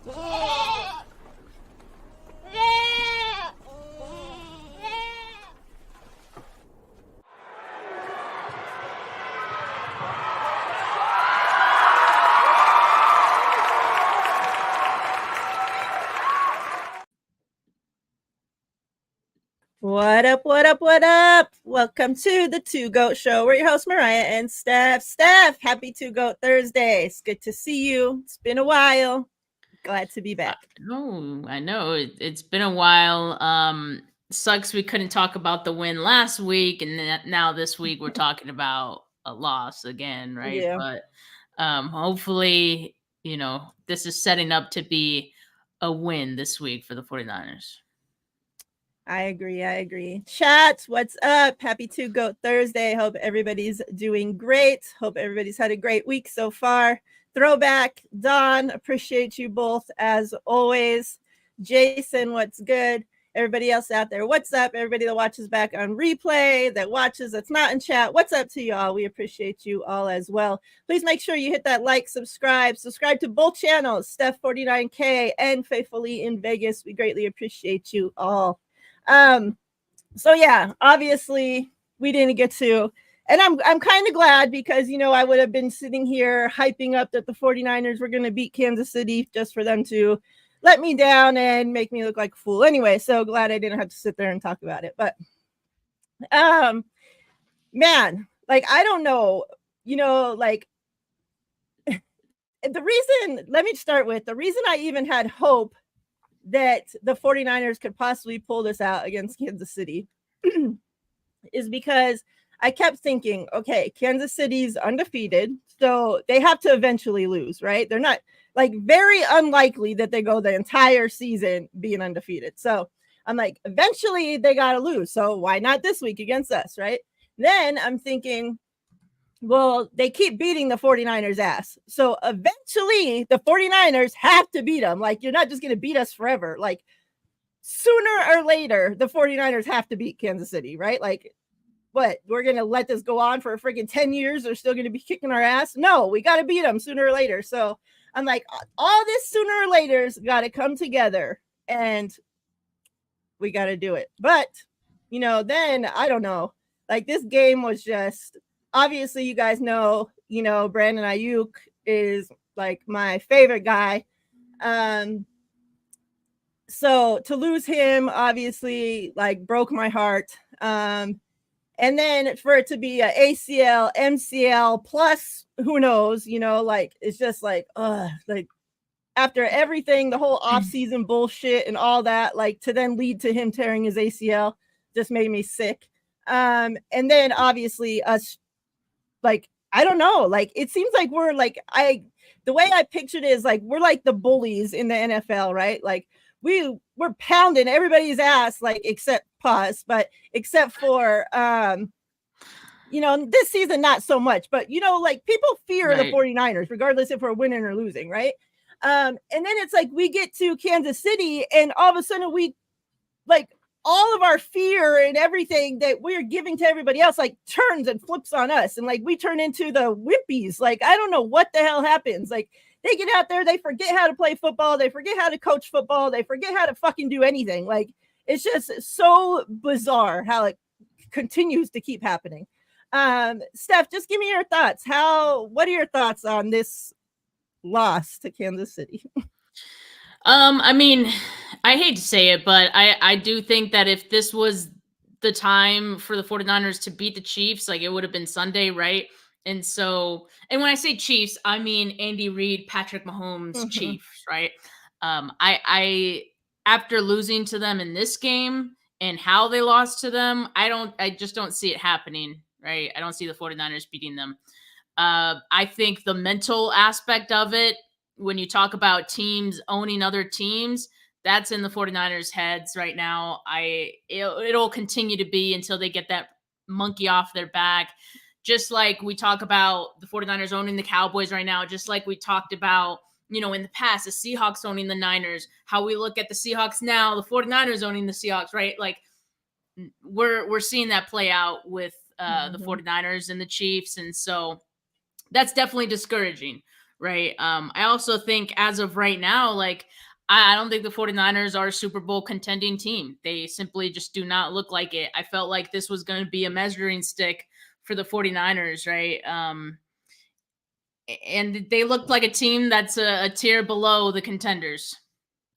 What up, what up, what up? Welcome to the Two Goat Show. We're your hosts, Mariah and Steph. Steph, happy Two Goat Thursday. It's good to see you. It's been a while. Glad to be back. Oh, I know. It's been a while. Sucks we couldn't talk about the win last week, and now this week we're talking about a loss again, right? Yeah. But hopefully, this is setting up to be a win this week for the 49ers. I agree. Chat, what's up? Happy Two Goat Thursday. Hope everybody's doing great. Hope everybody's had a great week so far. Throwback, Don, appreciate you both as always. Jason, what's good? Everybody else out there, what's up? Everybody that watches back on replay, that watches, that's not in chat, what's up to y'all? We appreciate you all as well. Please make sure you hit that like, subscribe to both channels, Steph49K and Faithfully in Vegas. We greatly appreciate you all. So yeah, obviously we didn't get to, and I'm kind of glad because, I would have been sitting here hyping up that the 49ers were going to beat Kansas City just for them to let me down and make me look like a fool. Anyway, so glad I didn't have to sit there and talk about it. But, man, like, I don't know, like the reason, let me start with the reason I even had hope that the 49ers could possibly pull this out against Kansas City is because I kept thinking, okay, Kansas City's undefeated, so they have to eventually lose, right? They're not, like, very unlikely that they go the entire season being undefeated. So I'm like, eventually they got to lose. So why not this week against us, right? Then I'm thinking, well, they keep beating the 49ers ass. So eventually the 49ers have to beat them. Like, you're not just going to beat us forever. Like, sooner or later, the 49ers have to beat Kansas City, right? Like, what? We're going to let this go on for a freaking 10 years? They're still going to be kicking our ass? No, we got to beat them sooner or later. So I'm like, all this sooner or later's got to come together and we got to do it. But, then I don't know. Like, this game was just, obviously, you guys know, Brandon Ayuk is like my favorite guy. So to lose him, obviously, like, broke my heart. And then for it to be a ACL, MCL plus, who knows, like, it's just like, like, after everything, the whole offseason bullshit and all that, like, to then lead to him tearing his ACL just made me sick. And then obviously us, like, I don't know, like, it seems like we're like, the way I pictured it is like, we're like the bullies in the NFL, right? Like, we're pounding everybody's ass, like, except for, this season, not so much, but, like, people fear the 49ers, regardless if we're winning or losing, right? And then it's like, we get to Kansas City and all of a sudden we, like, all of our fear and everything that we're giving to everybody else, like, turns and flips on us. And, like, we turn into the whippies. Like, I don't know what the hell happens. Like, they get out there, they forget how to play football. They forget how to coach football. They forget how to fucking do anything. Like, it's just so bizarre how it continues to keep happening. Steph, just give me your thoughts. What are your thoughts on this loss to Kansas City? I mean, I hate to say it, but I do think that if this was the time for the 49ers to beat the Chiefs, like, it would have been Sunday, right? And when I say Chiefs, I mean Andy Reid, Patrick Mahomes, Chiefs, right? I after losing to them in this game and how they lost to them, I just don't see it happening, right? I don't see the 49ers beating them. I think the mental aspect of it, when you talk about teams owning other teams, that's in the 49ers heads right now. It'll continue to be until they get that monkey off their back. Just like we talk about the 49ers owning the Cowboys right now, just like we talked about, in the past, the Seahawks owning the Niners, how we look at the Seahawks now, the 49ers owning the Seahawks, right? Like, we're seeing that play out with the 49ers and the Chiefs. And so that's definitely discouraging, right? I also think as of right now, like I don't think the 49ers are a Super Bowl contending team. They simply just do not look like it. I felt like this was going to be a measuring stick for the 49ers, right? And they looked like a team that's a tier below the contenders.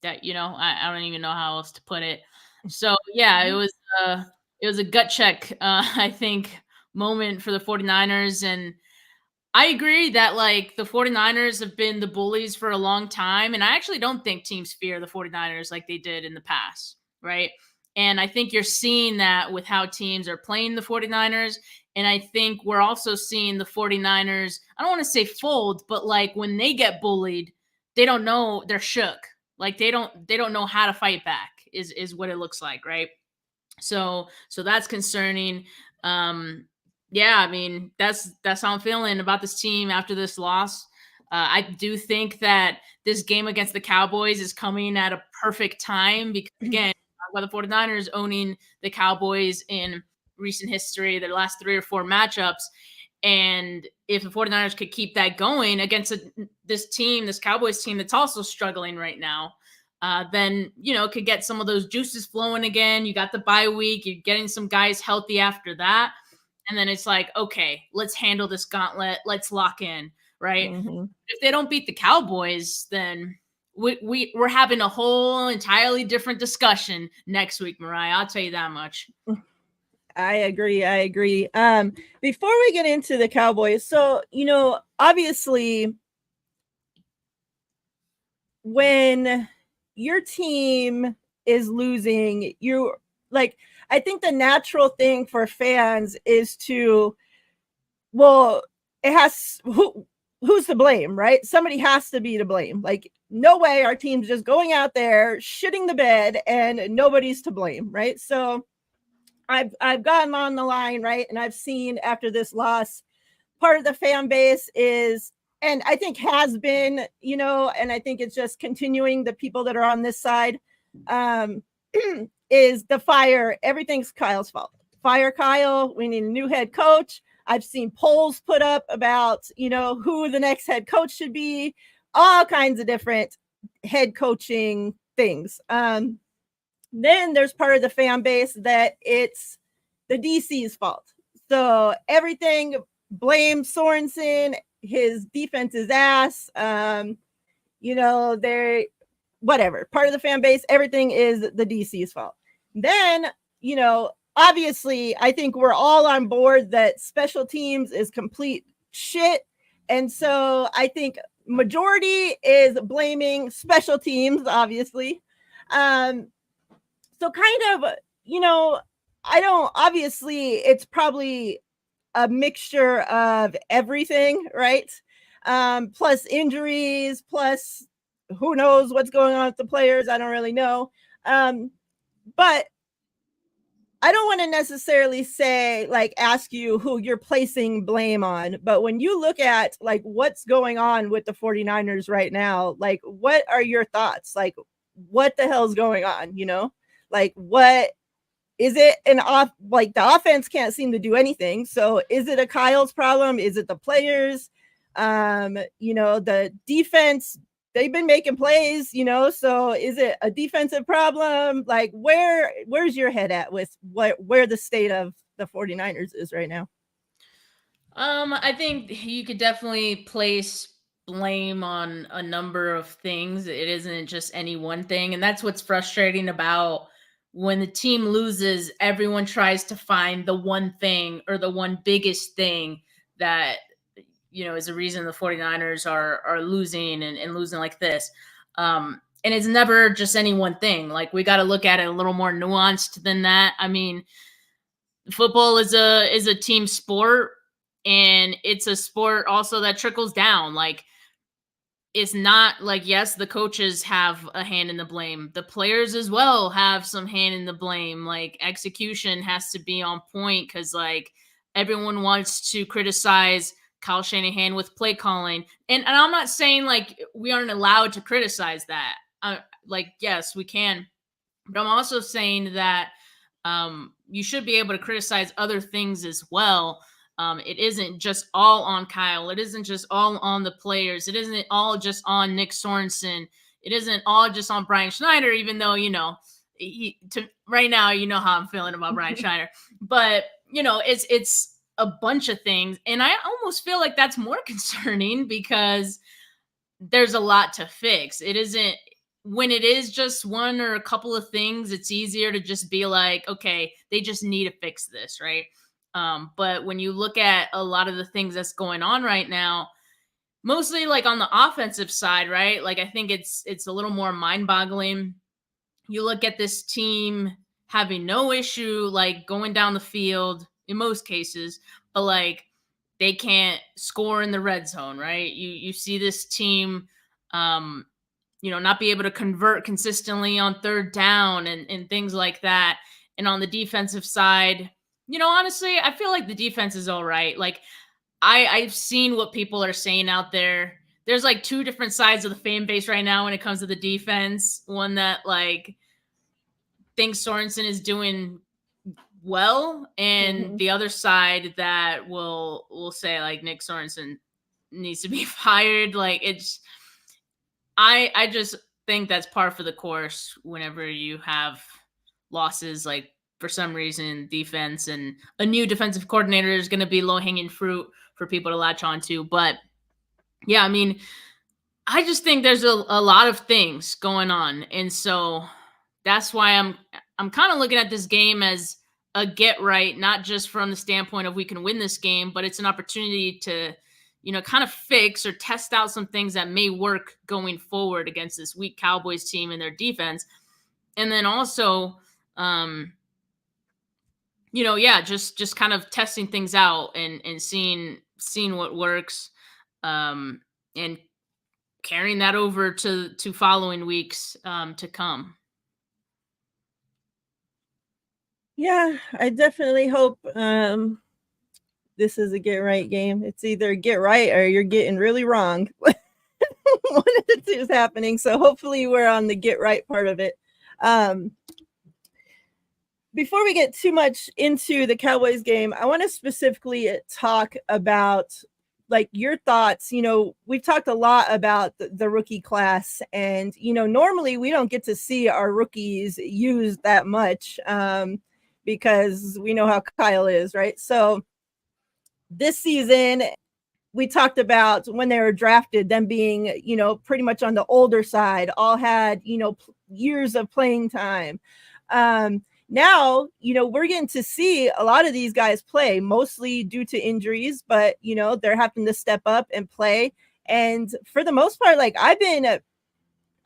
That I don't even know how else to put it. So yeah, it was a gut check, I think, moment for the 49ers. And I agree that like the 49ers have been the bullies for a long time. And I actually don't think teams fear the 49ers like they did in the past, right? And I think you're seeing that with how teams are playing the 49ers. And I think we're also seeing the 49ers, I don't want to say fold, but like when they get bullied, they don't know, they're shook. Like they don't know how to fight back is what it looks like, right? So that's concerning. Yeah, I mean that's how I'm feeling about this team after this loss. I do think that this game against the Cowboys is coming at a perfect time because again, talk about the 49ers owning the Cowboys in recent history, their last 3 or 4 matchups. And if the 49ers could keep that going against this Cowboys team that's also struggling right now, then, could get some of those juices flowing again. You got the bye week, you're getting some guys healthy after that. And then it's like, okay, let's handle this gauntlet. Let's lock in, right? Mm-hmm. If they don't beat the Cowboys, then we're having a whole entirely different discussion next week, Mariah. I'll tell you that much. I agree. I agree. Before we get into the Cowboys, so obviously, when your team is losing, you like. I think the natural thing for fans is to, well, it has who's to blame, right? Somebody has to be to blame. Like, no way our team's just going out there shitting the bed and nobody's to blame, right? So I've gotten on the line, right? And I've seen after this loss, part of the fan base is, and I think has been, and I think it's just continuing the people that are on this side, is the fire. Everything's Kyle's fault. Fire Kyle. We need a new head coach. I've seen polls put up about, who the next head coach should be, all kinds of different head coaching things. Then there's part of the fan base that it's the DC's fault. So everything blame Sorensen, his defense is ass. They're whatever. Part of the fan base, everything is the DC's fault. Then, obviously, I think we're all on board that special teams is complete shit. And so I think majority is blaming special teams, obviously. So kind of, I don't, obviously, it's probably a mixture of everything, right? Plus injuries, plus who knows what's going on with the players. I don't really know. But I don't want to necessarily say, like, ask you who you're placing blame on. But when you look at, like, what's going on with the 49ers right now, like, what are your thoughts? Like, what the hell's going on, Like, what is it like the offense can't seem to do anything. So is it a Kyle's problem? Is it the players? The defense, they've been making plays, so is it a defensive problem? Like where's your head at with where the state of the 49ers is right now? I think you could definitely place blame on a number of things. It isn't just any one thing. And that's what's frustrating about when the team loses, everyone tries to find the one thing or the one biggest thing that, is the reason the 49ers are losing and losing like this. And it's never just any one thing. Like we got to look at it a little more nuanced than that. I mean, football is a team sport, and it's a sport also that trickles down. Like it's not like, yes, the coaches have a hand in the blame. The players as well have some hand in the blame. Like execution has to be on point because like everyone wants to criticize Kyle Shanahan with play calling. And I'm not saying like we aren't allowed to criticize that. Like, yes, we can. But I'm also saying that you should be able to criticize other things as well. It isn't just all on Kyle. It isn't just all on the players. It isn't all just on Nick Sorensen. It isn't all just on Brian Schneider, even though, right now, you know how I'm feeling about Brian Schneider. But, it's a bunch of things. And I almost feel like that's more concerning because there's a lot to fix. It isn't, when it is just one or a couple of things, it's easier to just be like, okay, they just need to fix this, right? But when you look at a lot of the things that's going on right now, mostly like on the offensive side, right? Like I think it's a little more mind-boggling. You look at this team having no issue like going down the field in most cases, but like they can't score in the red zone, right? You see this team not be able to convert consistently on third down and things like that. And on the defensive side, honestly, I feel like the defense is all right. Like I've seen what people are saying out there. There's like two different sides of the fan base right now when it comes to the defense. One that like thinks Sorensen is doing well, and the other side that will say like Nick Sorensen needs to be fired. Like it's I just think that's par for the course whenever you have losses. Like for some reason, defense and a new defensive coordinator is going to be low hanging fruit for people to latch on to. But yeah, I mean, I just think there's a lot of things going on. And so that's why I'm kind of looking at this game as a get right, not just from the standpoint of we can win this game, but it's an opportunity to, kind of fix or test out some things that may work going forward against this weak Cowboys team and their defense. And then also, just kind of testing things out and seeing what works, and carrying that over to following weeks to come. Yeah, I definitely hope this is a get right game. It's either get right or you're getting really wrong. One of the two is happening. So hopefully we're on the get right part of it. Before we get too much into the Cowboys game, I want to specifically talk about like your thoughts. We've talked a lot about the rookie class, and normally we don't get to see our rookies used that much because we know how Kyle is, right? So this season, we talked about when they were drafted, them being, pretty much on the older side, all had, years of playing time. Now, we're getting to see a lot of these guys play, mostly due to injuries, but, they're having to step up and play. And for the most part, like I've been,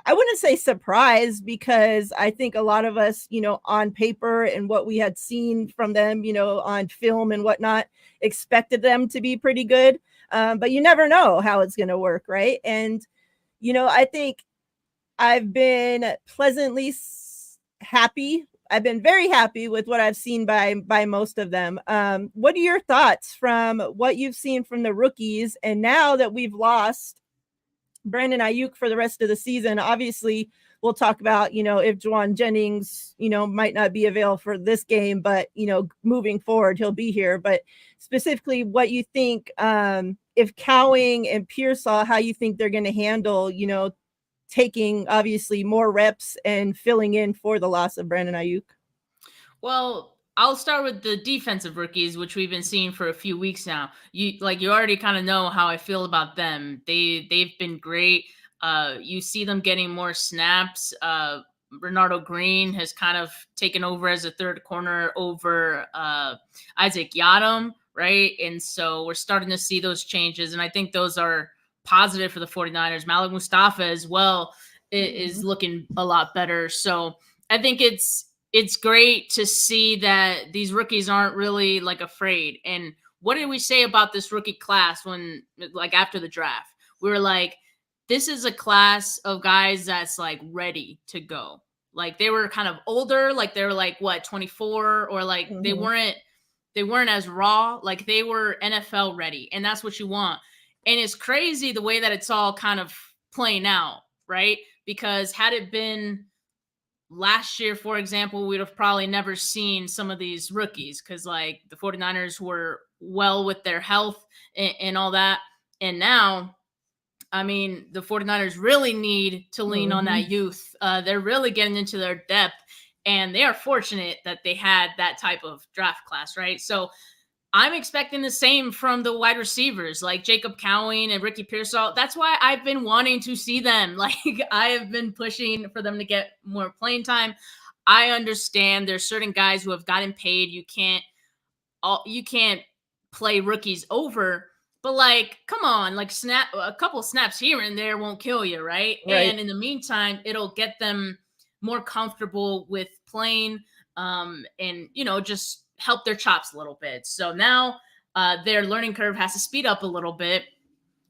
I wouldn't say surprised, because I think a lot of us, on paper and what we had seen from them, on film and whatnot, expected them to be pretty good. But you never know how it's going to work, right? And, I think I've been pleasantly happy. I've been very happy with what I've seen by most of them. What are your thoughts from what you've seen from the rookies? And now that we've lost Brandon Ayuk for the rest of the season, obviously we'll talk about, if Juwan Jennings, might not be available for this game, but, moving forward, he'll be here. But specifically what you think, if Cowing and Pearsall, how you think they're going to handle, taking obviously more reps and filling in for the loss of Brandon Ayuk? Well, I'll start with the defensive rookies, which we've been seeing for a few weeks now. You already kind of know how I feel about them. They've been great. You see them getting more snaps. Bernardo Green has kind of taken over as a third corner over Isaac Yiadom, right? And so we're starting to see those changes, and I think those are positive for the 49ers. Malik Mustafa as well is looking a lot better. So I think it's great to see that these rookies aren't really like afraid. And what did we say about this rookie class when, like, after the draft? We were like, this is a class of guys that's like ready to go. Like they were kind of older, like they were like what, 24, or like they weren't as raw, like they were NFL ready. And that's what you want. And it's crazy the way that it's all kind of playing out, right? Because had it been last year, for example, we'd have probably never seen some of these rookies, because like the 49ers were well with their health and all that. And now, I mean, the 49ers really need to lean on that youth. They're really getting into their depth, and they are fortunate that they had that type of draft class, right? So I'm expecting the same from the wide receivers like Jacob Cowing and Ricky Pearsall. That's why I've been wanting to see them. Like, I have been pushing for them to get more playing time. I understand there's certain guys who have gotten paid. You can't play rookies over, but like, come on, like a couple snaps here and there won't kill you, right? And in the meantime, it'll get them more comfortable with playing, and just help their chops a little bit. So now their learning curve has to speed up a little bit,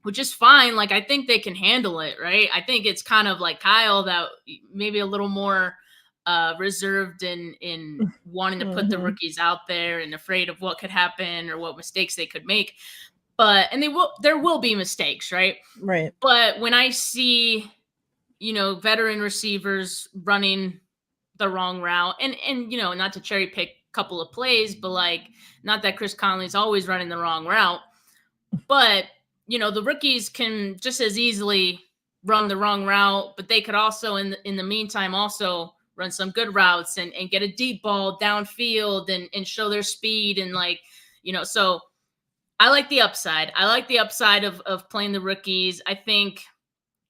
which is fine. Like, I think they can handle it, right? I think it's kind of like Kyle, that maybe a little more reserved in wanting to put the rookies out there and afraid of what could happen or what mistakes they could make. And there will be mistakes, right? Right. But when I see, veteran receivers running the wrong route, and not to cherry pick a couple of plays, but like, not that Chris Conley's always running the wrong route, but the rookies can just as easily run the wrong route, but they could also in the meantime also run some good routes and get a deep ball downfield and show their speed. And like, so I like the upside. I like the upside of playing the rookies. I think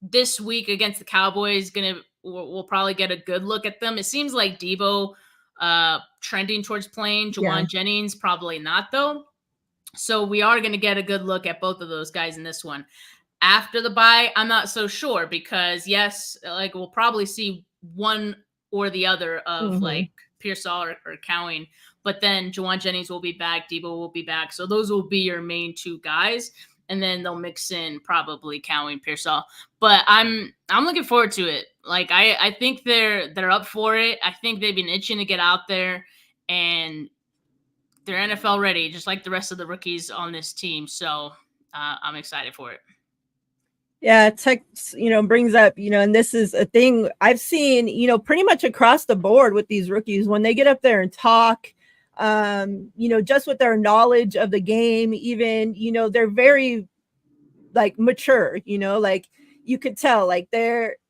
this week against the Cowboys, we'll probably get a good look at them. It seems like Debo trending towards playing. Juwan Jennings, probably not though. So we are going to get a good look at both of those guys in this one. After the bye, I'm not so sure, because yes, like, we'll probably see one or the other of like Pearsall or Cowing, but then Juwan Jennings will be back, Debo will be back. So those will be your main two guys. And then they'll mix in probably Cowing, Pearsall. But I'm looking forward to it. Like, I think they're up for it. I think they've been itching to get out there, and they're NFL ready, just like the rest of the rookies on this team. So I'm excited for it. Yeah, Tech, brings up, and this is a thing I've seen, pretty much across the board with these rookies when they get up there and talk, just with their knowledge of the game, even, they're very like mature, like you could tell, like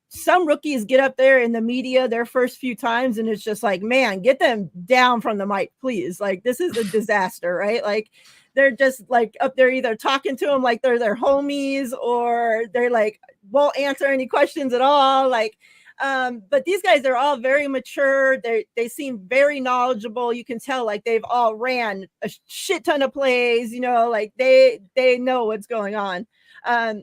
some rookies get up there in the media their first few times and it's just like, man, get them down from the mic, please. Like, this is a disaster, right? Like, they're just like up there either talking to them like they're their homies, or they're like won't answer any questions at all. Like, but these guys are all very mature. They seem very knowledgeable. You can tell like they've all ran a shit ton of plays, like they know what's going on.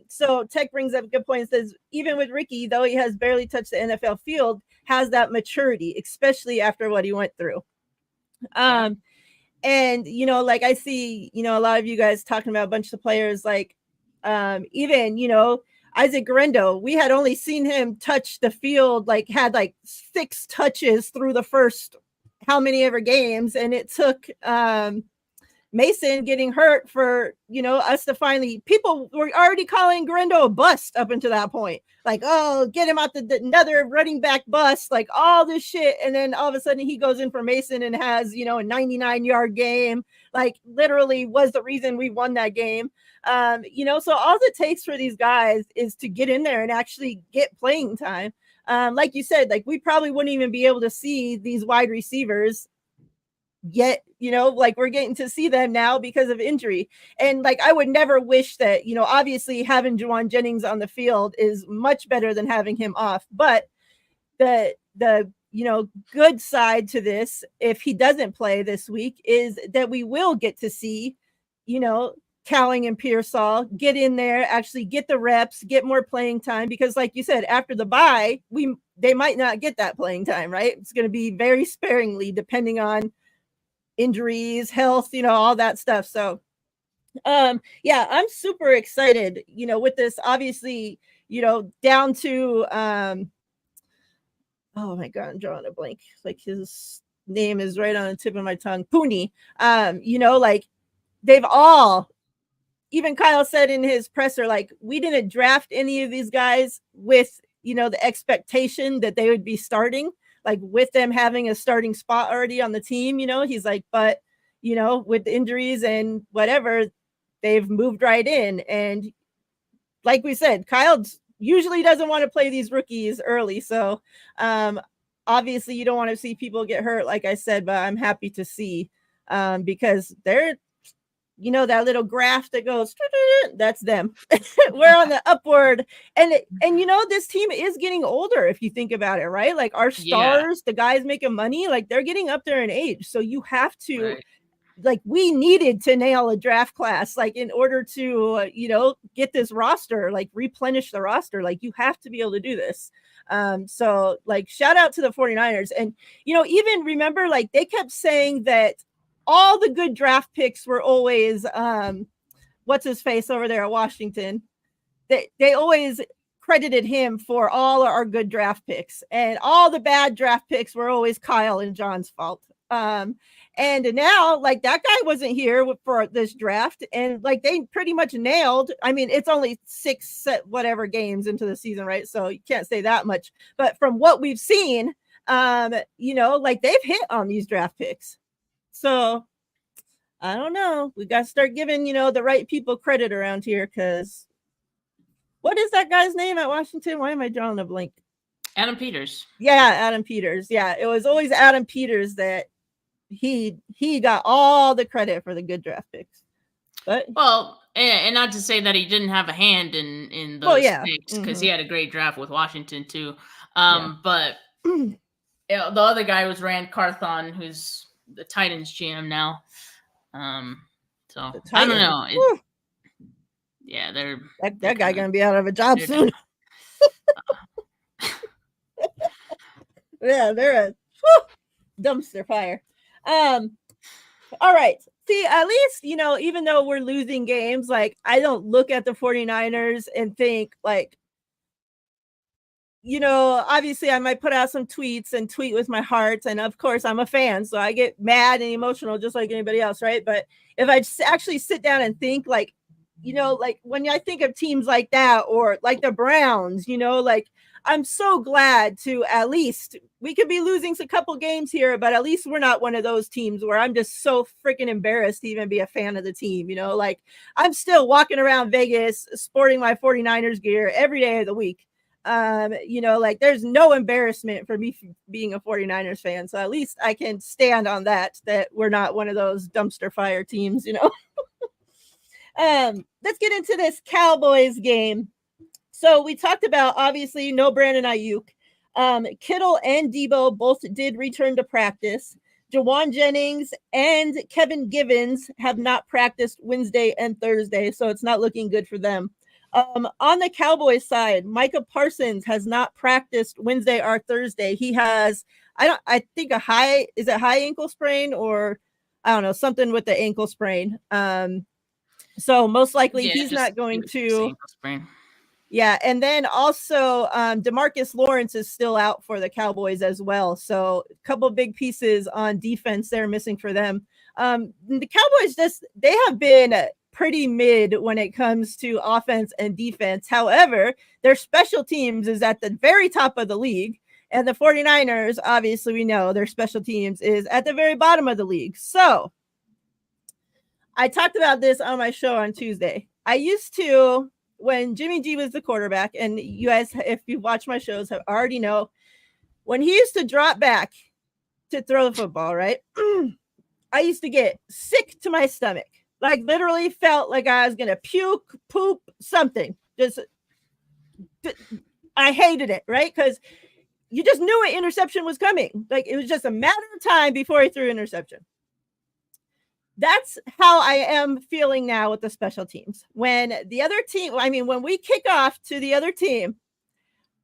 So Tech brings up a good point. Says even with Ricky, though he has barely touched the NFL field, has that maturity, especially after what he went through. And, like I see, a lot of you guys talking about a bunch of players, like even, Isaac Guerrero, we had only seen him touch the field, like had like 6 touches through the first how many ever games. And it took Mason getting hurt for, us to finally, people were already calling Guerrero a bust up until that point. Like, oh, get him out another running back bust, like all this shit. And then all of a sudden he goes in for Mason and has, a 99-yard game, like literally was the reason we won that game. So all it takes for these guys is to get in there and actually get playing time. Like you said, like we probably wouldn't even be able to see these wide receivers yet, like we're getting to see them now because of injury. And like, I would never wish that, obviously having Juwan Jennings on the field is much better than having him off. But the good side to this, if he doesn't play this week, is that we will get to see, Cowing and Pearsall get in there, actually get the reps, get more playing time, because like you said, after the bye, they might not get that playing time, right? It's going to be very sparingly depending on injuries, health, all that stuff. So I'm super excited, with this, obviously, down to oh my god, I'm drawing a blank, like his name is right on the tip of my tongue, Pooney. Like they've all, even Kyle said in his presser, like we didn't draft any of these guys with the expectation that they would be starting, like with them having a starting spot already on the team, he's like, but with injuries and whatever, they've moved right in. And like we said, Kyle usually doesn't want to play these rookies early. So obviously you don't want to see people get hurt, like I said, but I'm happy to see because they're, that little graph that goes, that's them. We're on the upward. And this team is getting older if you think about it, right? Like our stars, the guys making money, like they're getting up there in age. So you have to, like, we needed to nail a draft class, like in order to, get this roster, like replenish the roster. Like you have to be able to do this. So like shout out to the 49ers. And, even remember, like they kept saying that all the good draft picks were always what's his face over there at Washington. They always credited him for all our good draft picks, and all the bad draft picks were always Kyle and John's fault. And now, like, that guy wasn't here for this draft, and like they pretty much nailed. I mean, it's only 6 whatever games into the season, right? So you can't say that much, but from what we've seen, like they've hit on these draft picks. So I don't know. We got to start giving, the right people credit around here, because what is that guy's name at Washington? Why am I drawing a blank? Adam Peters. Yeah, Adam Peters. Yeah, it was always Adam Peters that he got all the credit for the good draft picks. But and not to say that he didn't have a hand in those picks, because he had a great draft with Washington too. But the other guy was Rand Carthon, who's the Titans GM now. So I don't know. They're that guy gonna be out of a job soon. Yeah, they're a dumpster fire. All right. See, at least, even though we're losing games, like I don't look at the 49ers and think like, obviously I might put out some tweets and tweet with my heart. And of course I'm a fan, so I get mad and emotional just like anybody else, right? But if I actually sit down and think like, like when I think of teams like that, or like the Browns, like I'm so glad to, at least we could be losing a couple games here, but at least we're not one of those teams where I'm just so freaking embarrassed to even be a fan of the team. Like I'm still walking around Vegas sporting my 49ers gear every day of the week. Like there's no embarrassment for me being a 49ers fan. So at least I can stand on that we're not one of those dumpster fire teams, Let's get into this Cowboys game. So we talked about, obviously, no Brandon Ayuk. Kittle and Debo both did return to practice. Jawan Jennings and Kevin Givens have not practiced Wednesday and Thursday, so it's not looking good for them. On the Cowboys side, Micah Parsons has not practiced Wednesday or Thursday. He has, I think high ankle sprain, or I don't know, something with the ankle sprain. So most likely he's not going to. Yeah, and then also DeMarcus Lawrence is still out for the Cowboys as well. So a couple of big pieces on defense they're missing for them. The Cowboys they have been pretty mid when it comes to offense and defense. However, their special teams is at the very top of the league. And the 49ers, obviously we know their special teams is at the very bottom of the league. So I talked about this on my show on Tuesday. I used to, when Jimmy G was the quarterback, and you guys, if you watch my shows, have already know, when he used to drop back to throw the football, right? I used to get sick to my stomach. Like literally felt like I was going to puke, poop, something. I hated it, right? Because you just knew an interception was coming. Like it was just a matter of time before he threw an interception. That's how I am feeling now with the special teams. When the other team, when we kick off to the other team,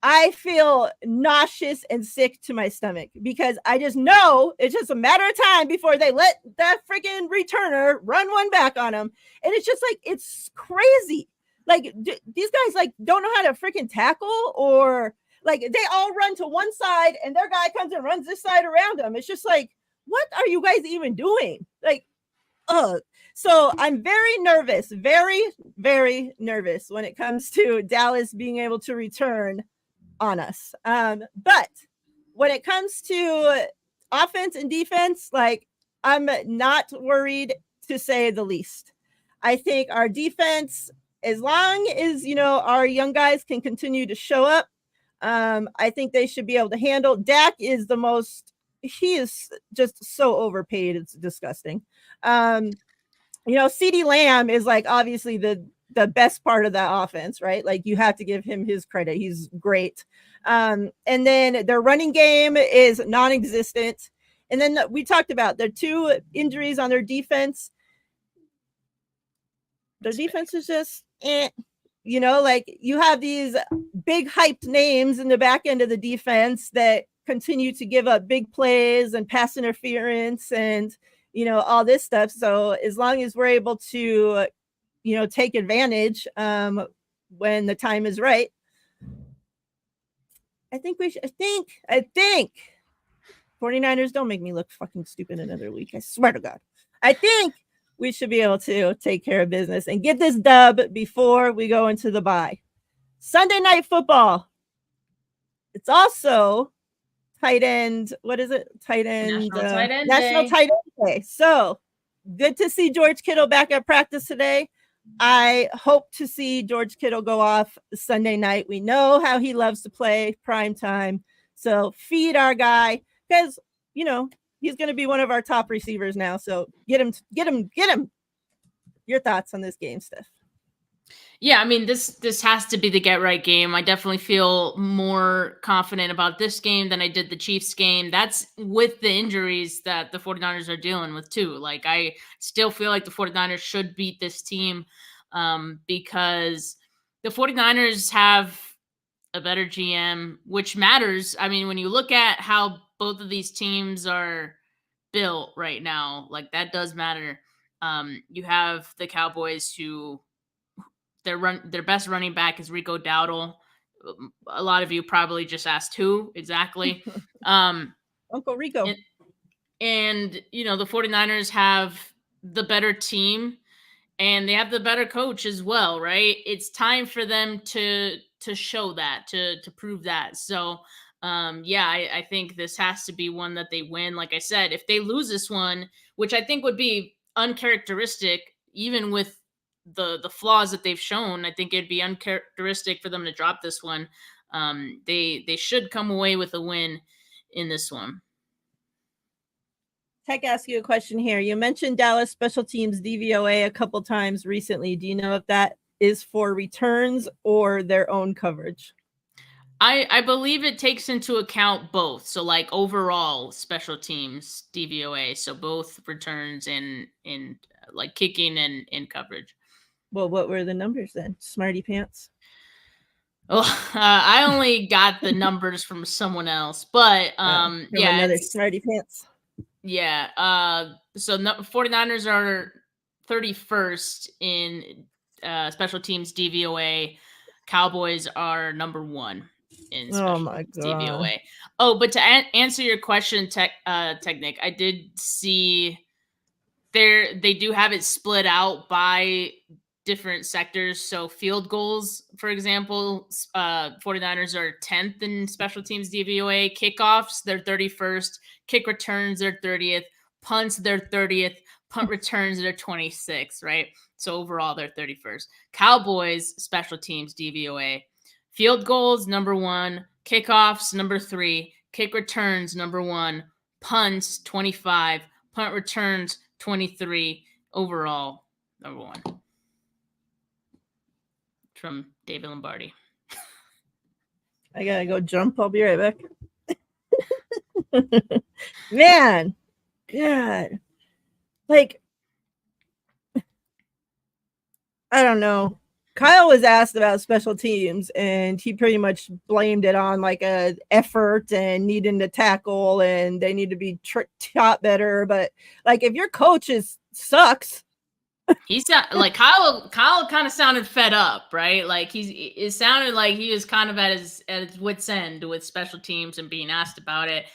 I feel nauseous and sick to my stomach, because I just know it's just a matter of time before they let that freaking returner run one back on them. And it's just like, it's crazy. Like these guys like don't know how to freaking tackle, or like they all run to one side and their guy comes and runs this side around them. It's just like, what are you guys even doing? Like, so I'm very nervous, very, very nervous when it comes to Dallas being able to return on us. But when it comes to offense and defense, like I'm not worried, to say the least. I think our defense, as long as, our young guys can continue to show up, I think they should be able to handle. Dak is he is just so overpaid. It's disgusting. CeeDee Lamb is like obviously the best part of that offense, right? Like you have to give him his credit. He's great. And then their running game is non-existent. And then we talked about the 2 injuries on their defense. Their defense is just, like you have these big hyped names in the back end of the defense that continue to give up big plays and pass interference and, all this stuff. So as long as we're able to, take advantage when the time is right, I think 49ers, don't make me look fucking stupid another week. I swear to God. I think we should be able to take care of business and get this dub before we go into the bye. Sunday Night Football. It's also tight end. What is it? Tight end. National Tight End Day. So good to see George Kittle back at practice today. I hope to see George Kittle go off Sunday night. We know how he loves to play prime time. So feed our guy because, he's going to be one of our top receivers now. So get him. Your thoughts on this game, Steph? Yeah, I mean, this has to be the get right game. I definitely feel more confident about this game than I did the Chiefs game. That's with the injuries that the 49ers are dealing with too. Like I still feel like the 49ers should beat this team because the 49ers have a better GM, which matters. I mean, when you look at how both of these teams are built right now, like that does matter. You have the Cowboys who their best running back is Rico Dowdle. A lot of you probably just asked who exactly. Uncle Rico. And the 49ers have the better team and they have the better coach as well, right? It's time for them to show that, to prove that. So I think this has to be one that they win. Like I said, if they lose this one, which I think would be uncharacteristic, even with the flaws that they've shown, I think it'd be uncharacteristic for them to drop this one. They should come away with a win in this one. Tech, ask you a question here. You mentioned Dallas special teams DVOA a couple times recently. Do you know if that is for returns or their own coverage? I believe it takes into account both. So like overall special teams DVOA. So both returns and like kicking and coverage. Well, what were the numbers then? Smarty pants. Oh, I only got the numbers from someone else, but another smarty pants. Yeah. So 49ers are 31st in special teams DVOA. Cowboys are number 1 in special teams DVOA. Oh, but to answer your question, Technic, I did see they do have it split out by different sectors. So field goals, for example, 49ers are 10th in special teams DVOA. Kickoffs, they're 31st. Kick returns, they're 30th. Punts, they're 30th. Punt returns, they're 26th, right? So overall, they're 31st. Cowboys, special teams DVOA. Field goals, number 1. Kickoffs, number 3. Kick returns, number 1. Punts, 25. Punt returns, 23. Overall, number 1. From David Lombardi. I gotta go jump. I'll be right back. Man, God. Like, I don't know. Kyle was asked about special teams and he pretty much blamed it on like a effort and needing to tackle and they need to be taught better. But like, if your coach sucks, he sounded like Kyle kind of sounded fed up, right? Like it sounded like he was kind of at his wit's end with special teams and being asked about it.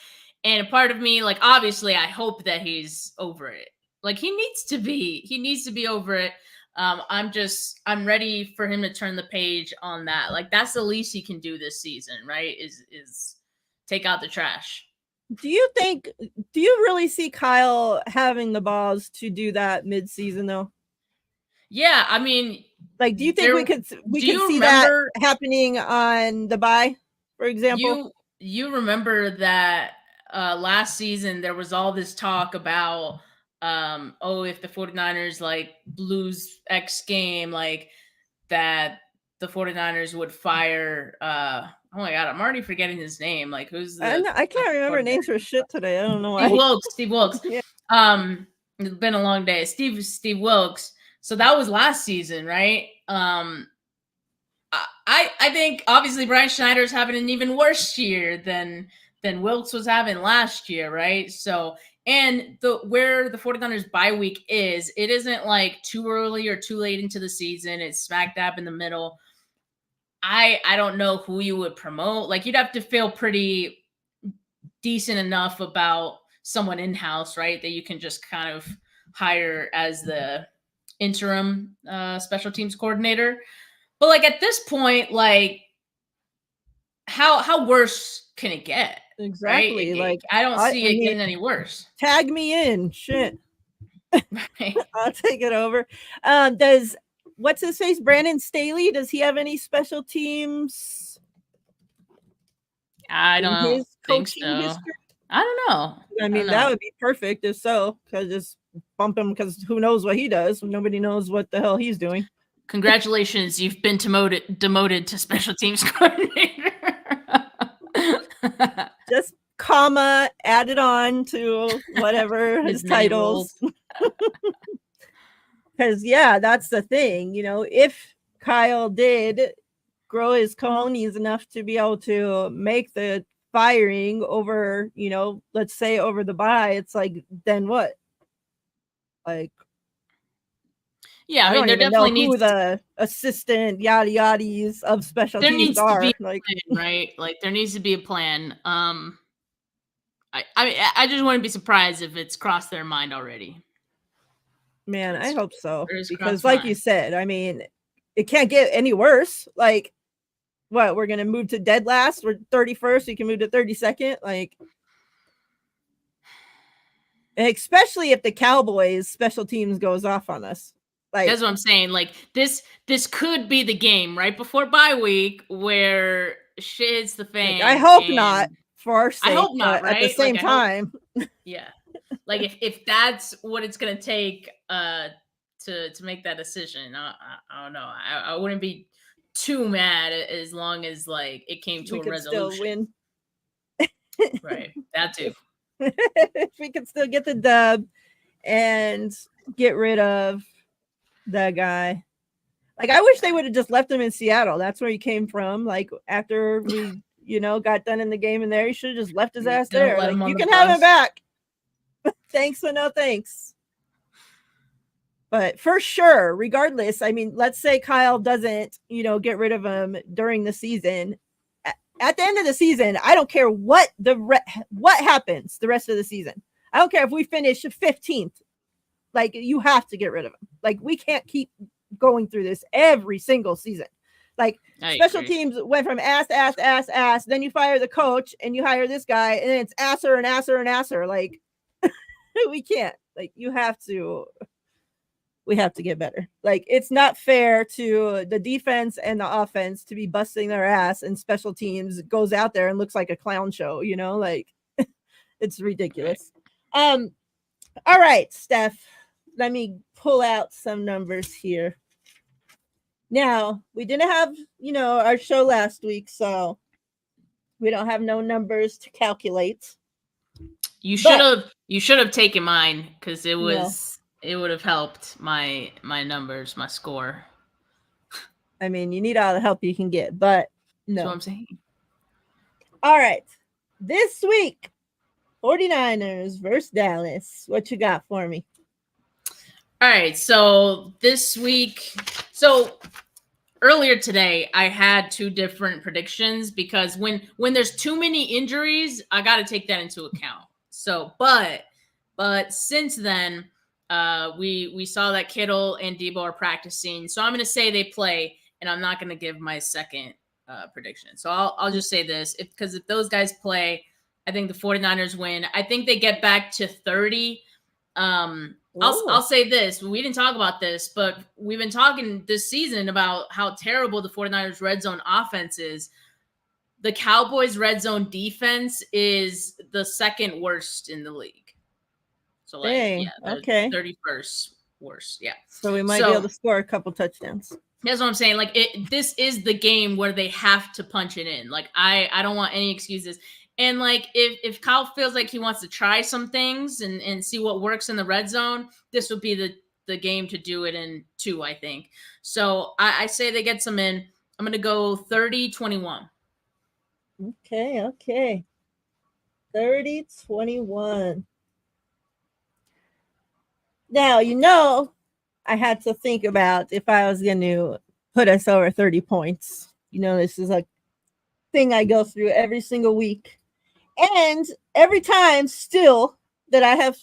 And a part of me, like, obviously I hope that he's over it. Like he needs to be over it. I'm ready for him to turn the page on that. Like that's the least he can do this season, right? Is take out the trash. Do you really see Kyle having the balls to do that mid-season though? Yeah, I mean, like, do you think we could see that happening on the bye, for example? You remember that last season there was all this talk about if the 49ers like lose X game, like that the 49ers would fire oh my god, I'm already forgetting his name. Like who's the I can't remember names for shit today. I don't know why. Steve Wilkes. Yeah. It's been a long day. Steve Wilkes. So that was last season, right? I think obviously Brian Schneider's having an even worse year than Wilkes was having last year, right? So and where the 49ers bye week is, it isn't like too early or too late into the season. It's smack dab in the middle. I don't know who you would promote. Like you'd have to feel pretty decent enough about someone in-house, right? That you can just kind of hire as the interim special teams coordinator. But like at this point, like how worse can it get? Exactly. Right? Like I don't see it getting any worse. Tag me in. Shit. Right. I'll take it over. Does what's his face? Brandon Staley, does he have any special teams? I don't think so. History? I don't know. I mean, that would be perfect if so, because just bump him because who knows what he does. Nobody knows what the hell he's doing. Congratulations, you've been demoted to special teams coordinator. Just comma added on to whatever his titles. Because yeah, that's the thing. You know, if Kyle did grow his cojones enough to be able to make the firing over, you know, let's say over the bye, it's like, then what? Like, yeah, I mean, there definitely needs who the assistant yada yadas of special teams are. To be like, plan, right? Like, there needs to be a plan. I just wouldn't be surprised if it's crossed their mind already. Man, I hope so. Because like you said, I mean, it can't get any worse. Like, what, we're gonna move to dead last? We're 31st, we can move to 32nd. Like, especially if the Cowboys special teams goes off on us. Like, that's what I'm saying. Like this could be the game right before bye week where shit hits the fan. Like, I hope not for our sake. I hope not, right? At the same time. Yeah. Like if that's what it's gonna take to make that decision, I don't know. I wouldn't be too mad as long as like it came to a resolution. Still win. Right. That too. If we could still get the dub and get rid of the guy. Like, I wish they would have just left him in Seattle. That's where he came from. Like, after we, you know, got done in the game in there, he should have just left his ass there. Like, you can have him back. Thanks, but no thanks. But for sure, regardless, I mean, let's say Kyle doesn't, you know, get rid of him during the season. At the end of the season, I don't care what happens the rest of the season. I don't care if we finish 15th. Like, you have to get rid of him. Like, we can't keep going through this every single season. Like, special teams went from ass. Then you fire the coach and you hire this guy, and then it's asser and asser and asser. Like, we can't. Like, we have to get better. Like, it's not fair to the defense and the offense to be busting their ass, and special teams goes out there and looks like a clown show, you know, like it's ridiculous. All right, Steph, let me pull out some numbers here. Now, we didn't have, you know, our show last week, so we don't have no numbers to calculate. You should have taken mine, because it was it would have helped my numbers, my score. I mean, you need all the help you can get, but no. That's what I'm saying. All right. This week, 49ers versus Dallas. What you got for me? All right. So this week, earlier today, I had two different predictions, because when there's too many injuries, I got to take that into account. So, but since then, we saw that Kittle and Debo are practicing. So I'm going to say they play, and I'm not going to give my second prediction. So I'll just say this, because if those guys play, I think the 49ers win. I think they get back to 30. Ooh. I'll say this. We didn't talk about this, but we've been talking this season about how terrible the 49ers red zone offense is. The Cowboys red zone defense is the second worst in the league. So like, Dang. yeah, the Okay. 31st worst. Yeah. So we might be able to score a couple touchdowns. That's what I'm saying. Like this is the game where they have to punch it in. Like I don't want any excuses. And like if Kyle feels like he wants to try some things and see what works in the red zone, this would be the game to do it in too, I think. So I say they get some in. I'm gonna go 30-21. Okay. 30-21. Now, I had to think about if I was going to put us over 30 points. This is a thing I go through every single week. And every time still that I have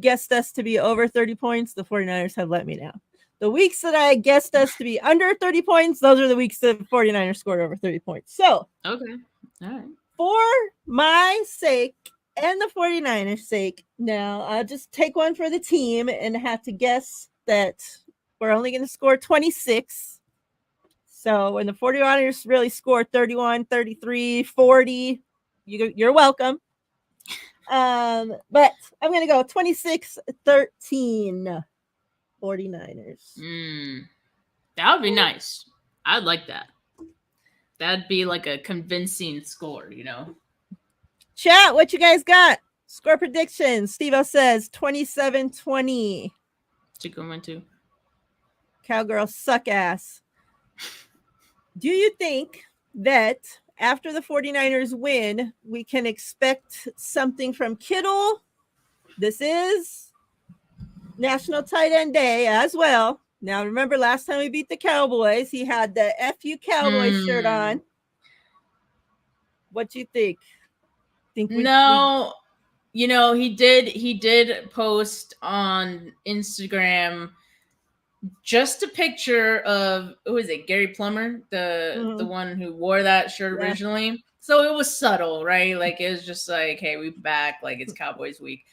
guessed us to be over 30 points, the 49ers have let me down. The weeks that I guessed us to be under 30 points, those are the weeks that the 49ers scored over 30 points. So, okay. All right. For my sake and the 49ers' sake, now I'll just take one for the team and have to guess that we're only going to score 26. So when the 49ers really score 31, 33, 40, you're welcome. But I'm going to go 26-13 49ers. That would be nice. I'd like that. That'd be like a convincing score, Chat, what you guys got? Score predictions. Steve-O says 27-20. It's a good one too. Cowgirls suck ass. Do you think that after the 49ers win, we can expect something from Kittle? This is National Tight End Day as well. Now, remember last time we beat the Cowboys, he had the FU Cowboys shirt on. What do you think? He did post on Instagram just a picture of, who is it, Gary Plummer, the one who wore that shirt originally. So it was subtle, right? Like it was just like, hey, we're back, like it's Cowboys week.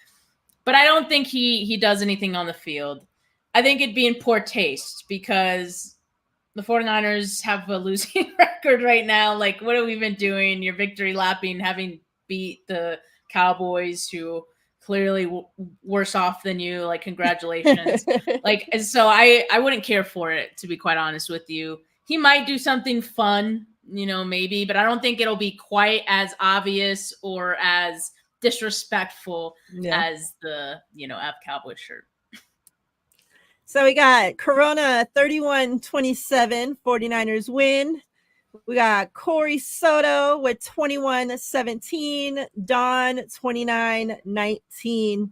But I don't think he does anything on the field. I think it'd be in poor taste because the 49ers have a losing record right now. Like, what have we been doing? You're victory lapping, having beat the Cowboys, who clearly worse off than you. Like, congratulations. Like, and so I wouldn't care for it, to be quite honest with you. He might do something fun, maybe, but I don't think it'll be quite as obvious or as disrespectful as the, F Cowboys shirt. So we got Corona 31-27, 49ers win. We got Corey Soto with 21-17, Don 29-19.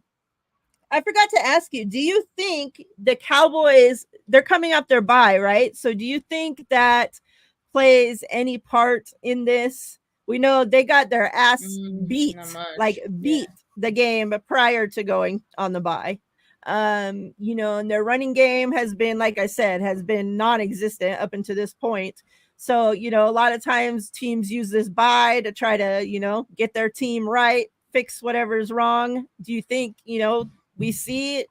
I forgot to ask you, do you think the Cowboys, they're coming up their bye, right? So do you think that plays any part in this? We know they got their ass beat the game prior to going on the bye. And their running game has been, like I said, has been non-existent up until this point. So, a lot of times teams use this bye to try to, get their team right, fix whatever's wrong. Do you think, we see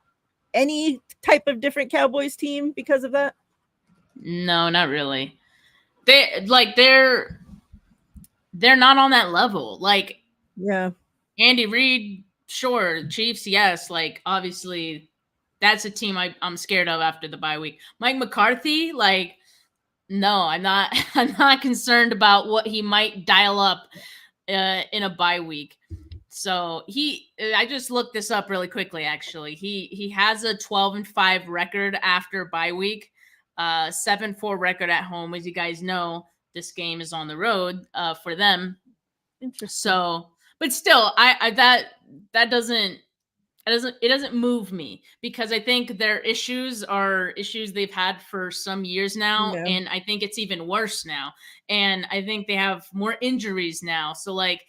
any type of different Cowboys team because of that? No, not really. They're not on that level. Like, yeah, Andy Reid, sure. Chiefs, yes. Like, obviously, that's a team I'm scared of after the bye week. Mike McCarthy, like, no, I'm not. I'm not concerned about what he might dial up in a bye week. So I just looked this up really quickly. Actually, he has a 12-5 record after bye week, 7-4 record at home. As you guys know, this game is on the road for them. Interesting. So, but still, that doesn't move me, because I think their issues are issues they've had for some years now. Yeah. And I think it's even worse now. And I think they have more injuries now. So, like,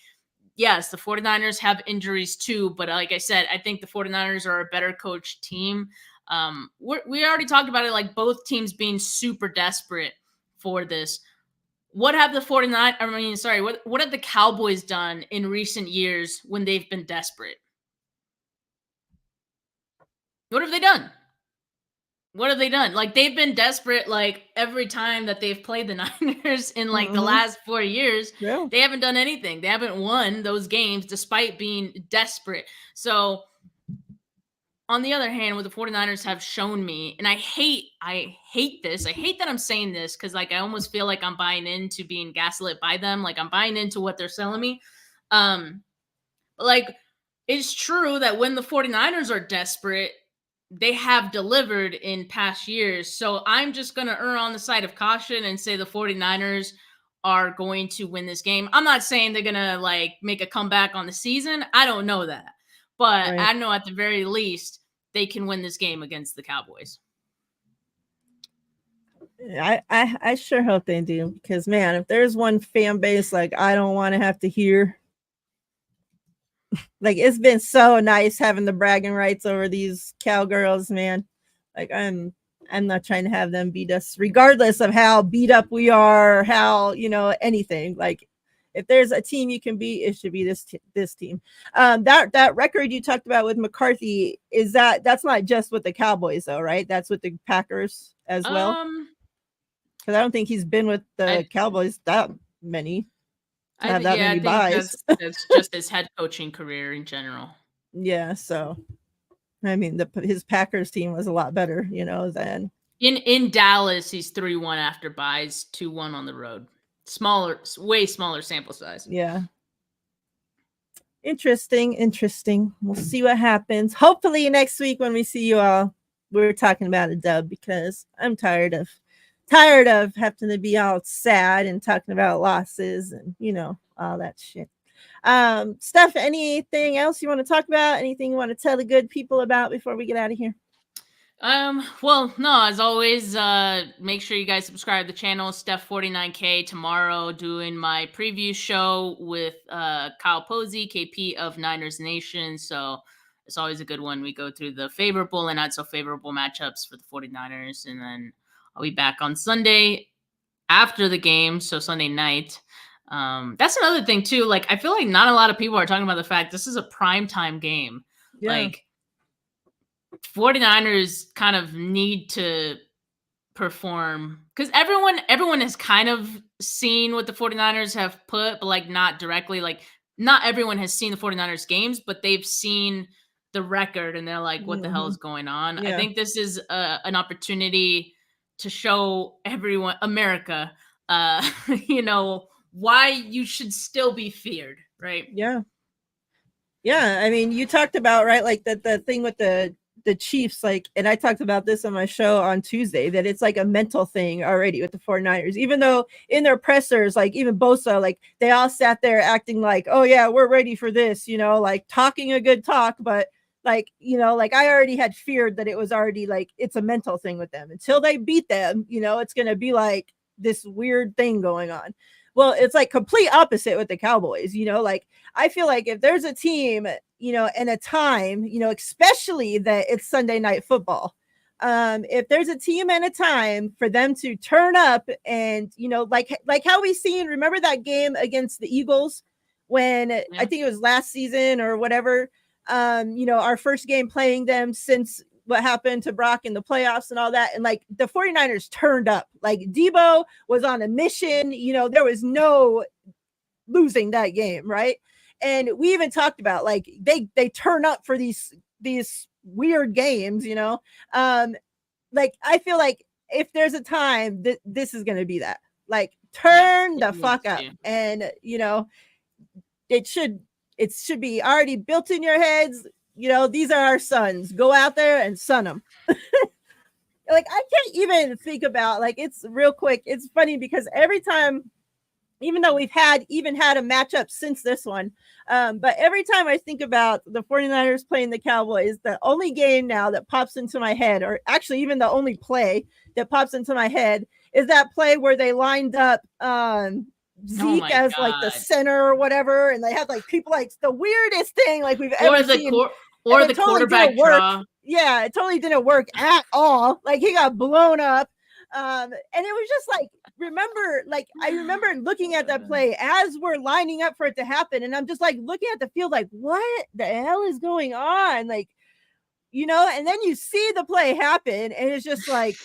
yes, the 49ers have injuries too, but like I said, I think the 49ers are a better coached team. We already talked about it, like both teams being super desperate for this. what have the 49, I mean, sorry, what have the Cowboys done in recent years when they've been desperate? What have they done? What have they done? Like, they've been desperate, like, every time that they've played the Niners in, like, the last 4 years. Yeah. They haven't done anything. They haven't won those games despite being desperate. So, on the other hand, what the 49ers have shown me, and I hate this. I hate that I'm saying this because, like, I almost feel like I'm buying into being gaslit by them. Like, I'm buying into what they're selling me. But, like, it's true that when the 49ers are desperate, they have delivered in past years. So I'm just going to err on the side of caution and say the 49ers are going to win this game. I'm not saying they're going to like make a comeback on the season. I don't know that. But Right. I know at the very least they can win this game against the Cowboys. I sure hope they do, because man, if there's one fan base like I don't want to have to hear, like, it's been so nice having the bragging rights over these cowgirls, man. Like, I'm not trying to have them beat us, regardless of how beat up we are, or how, anything. Like, if there's a team you can beat, it should be this team. That record you talked about with McCarthy, that's not just with the Cowboys though, right? That's with the Packers as well. Because I don't think he's been with the Cowboys that many. I think that's just his head coaching career in general. Yeah, so I mean, his Packers team was a lot better, than in Dallas. He's 3-1 after buys, 2-1 on the road. Way smaller sample size. Yeah. Interesting. We'll see what happens. Hopefully next week when we see you all, we're talking about a dub, because I'm tired of having to be all sad and talking about losses and all that shit. Steph, anything else you want to talk about? Anything you want to tell the good people about before we get out of here? Well, no, as always, make sure you guys subscribe to the channel. Steph49K tomorrow doing my preview show with Kyle Posey, KP of Niners Nation. So it's always a good one. We go through the favorable and not so favorable matchups for the 49ers, and then I'll be back on Sunday after the game, so Sunday night. That's another thing too. Like, I feel like not a lot of people are talking about the fact this is a primetime game. Yeah. Like, 49ers kind of need to perform, because everyone has kind of seen what the 49ers have put, but like not directly. Like, not everyone has seen the 49ers games, but they've seen the record and they're like, what the hell is going on? Yeah. I think this is an opportunity to show everyone, America, why you should still be feared, right? Yeah. I mean, you talked about, right, like the thing with the Chiefs, like, and I talked about this on my show on Tuesday, that it's like a mental thing already with the 49ers, even though in their pressers, like even Bosa, like they all sat there acting like, oh yeah, we're ready for this, like talking a good talk, but like, like I already had feared that it was already like, it's a mental thing with them until they beat them, it's going to be like this weird thing going on. Well, it's like complete opposite with the Cowboys, like I feel like if there's a team, and a time, especially that it's Sunday Night Football, if there's a team and a time for them to turn up and, like how we seen, remember that game against the Eagles when I think it was last season or whatever, our first game playing them since what happened to Brock in the playoffs and all that. And like the 49ers turned up, like Debo was on a mission, there was no losing that game. Right. And we even talked about like, they turn up for these weird games, like, I feel like if there's a time that this is going to be that, like, turn the fuck up. And, it should be already built in your heads. These are our sons. Go out there and son them. Like, I can't even think about, like, it's real quick. It's funny because every time, even though we've had a matchup since this one, but every time I think about the 49ers playing the Cowboys, the only game now that pops into my head, or actually even the only play that pops into my head, is that play where they lined up Zeke as like the center or whatever, and they had like people, like the weirdest thing like we've ever seen. Or the quarterback draw. Yeah, it totally didn't work at all. Like, he got blown up. And it was just like remember, like, I remember looking at that play as we're lining up for it to happen. And I'm just like looking at the field, like, what the hell is going on? Like, you know, and then you see the play happen and it's just like,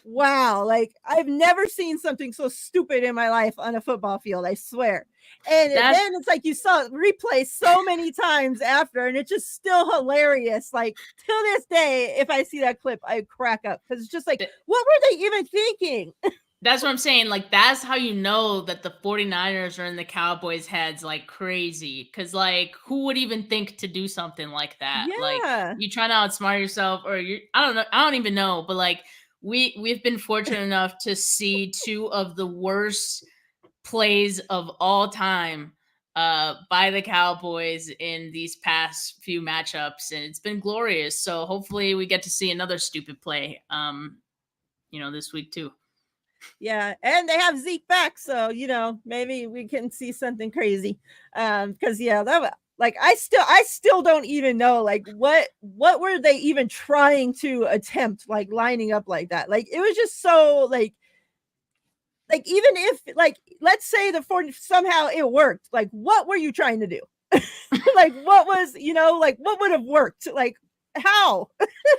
wow, like I've never seen something so stupid in my life on a football field, I swear. And then it's like you saw it replay so many times after, and it's just still hilarious. Like till this day, if I see that clip, I crack up because it's just like, what were they even thinking? That's what I'm saying. Like, that's how you know that the 49ers are in the Cowboys' heads like crazy. Because, like, who would even think to do something like that? Yeah. Like, you trying to outsmart yourself, or I don't know. I don't even know. But, like, we've been fortunate enough to see two of the worst plays of all time by the Cowboys in these past few matchups. And it's been glorious. So hopefully we get to see another stupid play, this week too. Yeah, and they have Zeke back, so you know maybe we can see something crazy. Because yeah, that like I still don't even know like what were they even trying to attempt like lining up like that. Like it was just so like even if like let's say the 40 somehow it worked, like what were you trying to do? Like what was like what would have worked? Like how?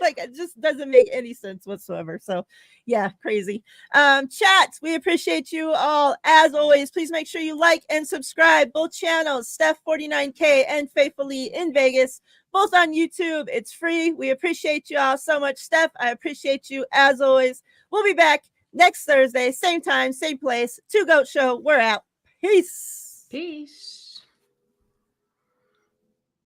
Like it just doesn't make any sense whatsoever. So yeah, crazy. Chat, we appreciate you all as always. Please make sure you like and subscribe both channels, Steph 49K and Faithfully in Vegas, both on YouTube. It's free. We appreciate you all so much. Steph, I appreciate you as always. We'll be back next Thursday, same time, same place. Two Goat Show. We're out. Peace.